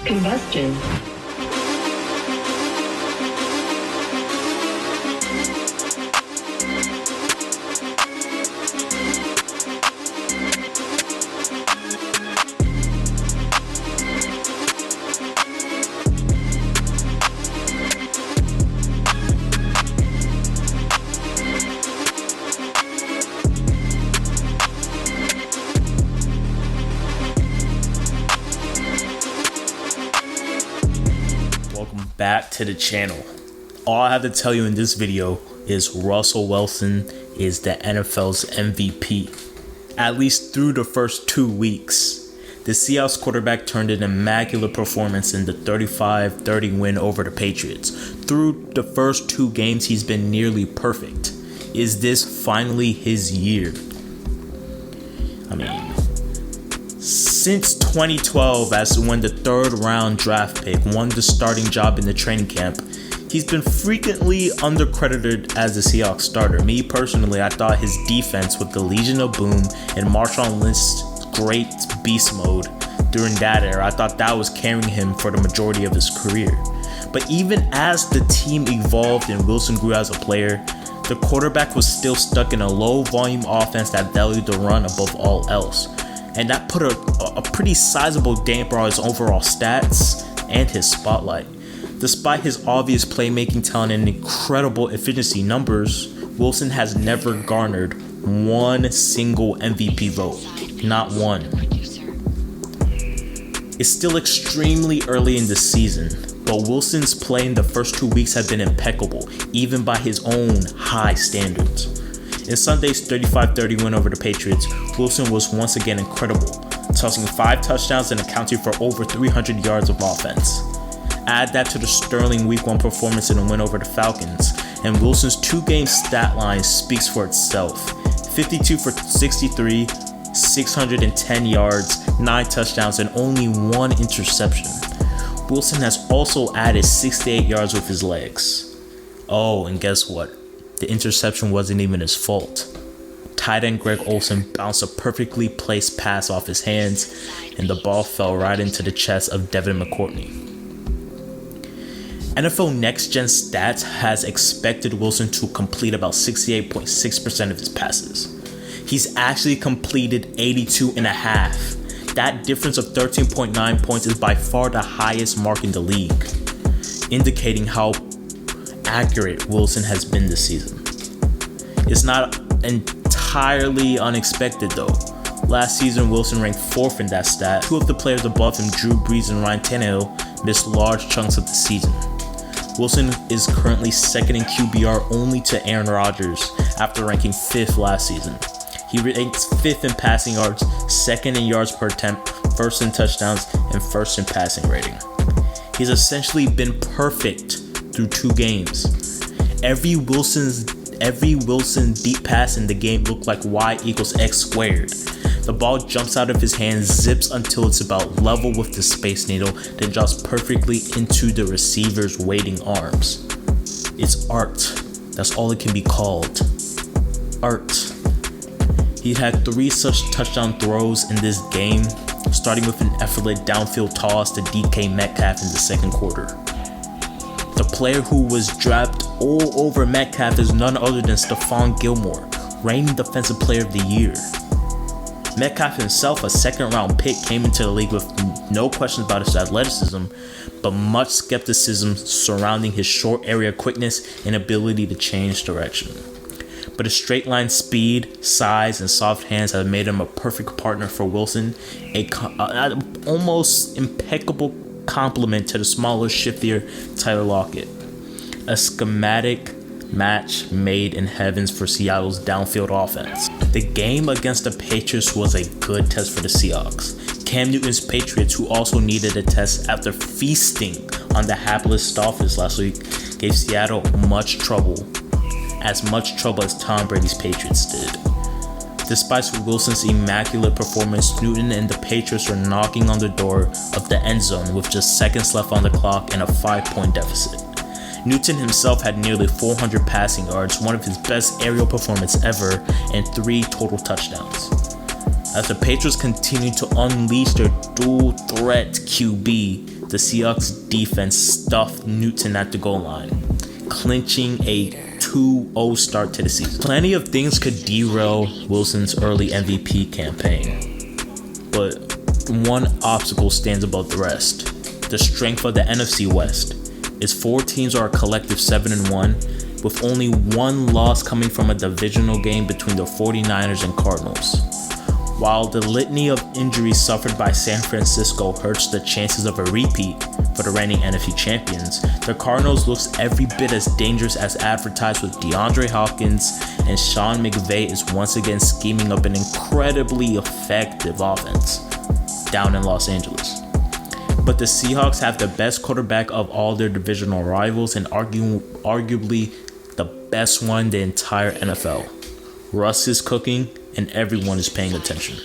Combustion. Back to the channel. All I have to tell you in this video is Russel Wilson is the NFL's MVP, at least through the first 2 weeks. The Seahawks quarterback turned an immaculate performance in the 35-30 win over the Patriots. Through the first 2 games, he's been nearly perfect. Is this finally his year? Since 2012, as when the 3rd round draft pick won the starting job in the training camp, he's been frequently undercredited as the Seahawks starter. Me personally, I thought his defense with the Legion of Boom and Marshawn Lynch's great beast mode during that era, I thought that was carrying him for the majority of his career. But even as the team evolved and Wilson grew as a player, the quarterback was still stuck in a low volume offense that valued the run above all else. And that put a pretty sizable damper on his overall stats and his spotlight. Despite his obvious playmaking talent and incredible efficiency numbers, Wilson has never garnered one single MVP vote. Not one. It's still extremely early in the season, but Wilson's play in the first 2 weeks have been impeccable, even by his own high standards. In Sunday's 35-30 win over the Patriots, Wilson was once again incredible, tossing 5 touchdowns and accounting for over 300 yards of offense. Add that to the sterling Week 1 performance in the win over the Falcons, and Wilson's 2-game stat line speaks for itself. 52 for 63, 610 yards, 9 touchdowns, and only 1 interception. Wilson has also added 68 yards with his legs. Oh, and guess what? The interception wasn't even his fault. Tight end Greg Olsen bounced a perfectly placed pass off his hands, and the ball fell right into the chest of Devin McCourtney. NFL Next Gen Stats has expected Wilson to complete about 68.6% of his passes. He's actually completed 82.5. That difference of 13.9 points is by far the highest mark in the league, indicating how accurate Wilson has been this season. It's not entirely unexpected though. Last season, Wilson ranked 4th in that stat. 2 of the players above him, Drew Brees and Ryan Tannehill, missed large chunks of the season. Wilson is currently 2nd in QBR only to Aaron Rodgers after ranking 5th last season. He ranks 5th in passing yards, 2nd in yards per attempt, 1st in touchdowns, and 1st in passing rating. He's essentially been perfect through 2 games. Every Wilson deep pass in the game looked like y equals x squared. The ball jumps out of his hands, zips until it's about level with the Space Needle, then drops perfectly into the receiver's waiting arms. It's art. That's all it can be called. Art. He had 3 such touchdown throws in this game, starting with an effortless downfield toss to DK Metcalf in the 2nd quarter. The player who was dropped all over Metcalf is none other than Stephon Gilmore, reigning Defensive Player of the Year. Metcalf himself, a 2nd round pick, came into the league with no questions about his athleticism, but much skepticism surrounding his short area quickness and ability to change direction. But his straight line speed, size, and soft hands have made him a perfect partner for Wilson, an almost impeccable complement to the smaller, shiftier Tyler Lockett. A schematic match made in heavens for Seattle's downfield offense. The game against the Patriots was a good test for the Seahawks. Cam Newton's Patriots, who also needed a test after feasting on the hapless Dolphins last week, gave Seattle much trouble as Tom Brady's Patriots did. Despite Wilson's immaculate performance, Newton and the Patriots were knocking on the door of the end zone with just seconds left on the clock and a 5-point deficit. Newton himself had nearly 400 passing yards, one of his best aerial performances ever, and 3 total touchdowns. As the Patriots continued to unleash their dual threat QB, the Seahawks defense stuffed Newton at the goal line, clinching a 2-0 start to the season. Plenty of things could derail Wilson's early MVP campaign, but one obstacle stands above the rest: the strength of the NFC West. Its 4 teams are a collective 7-1, with only one loss coming from a divisional game between the 49ers and Cardinals. While the litany of injuries suffered by San Francisco hurts the chances of a repeat for the reigning NFC champions, the Cardinals looks every bit as dangerous as advertised, with DeAndre Hopkins and Sean McVay is once again scheming up an incredibly effective offense down in Los Angeles. But the Seahawks have the best quarterback of all their divisional rivals and arguably the best one in the entire NFL. Russ is cooking and everyone is paying attention.